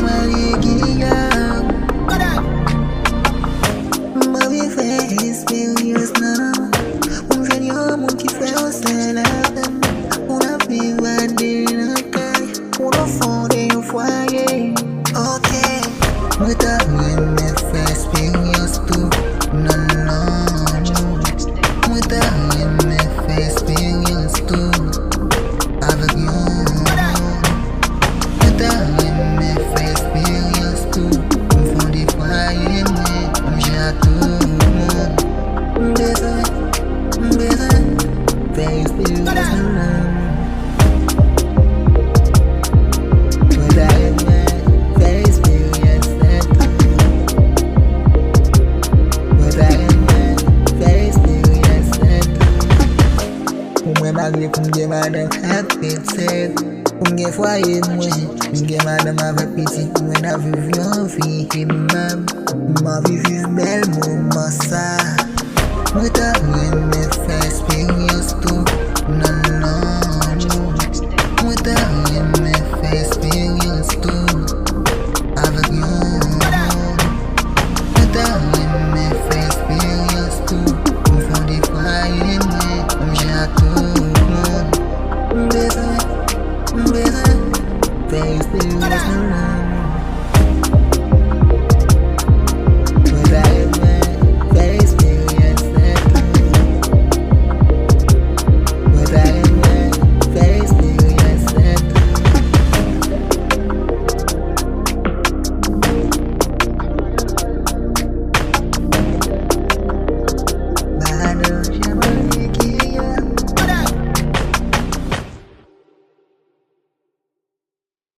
Marie Guillaume Marie fait expérience non on vient yo moun qui fait au cela on a vivre dans le cœur on a fondé un foyer ok moi t'as Renmen fait expérience tout non moi t'as Renmen fait expérience tout avec nous Marie pour me madame appétit pour me fwaye moi madame avec petite moi n'a vu en vie et même ma vie vive belle moment ça moi t'as Renmen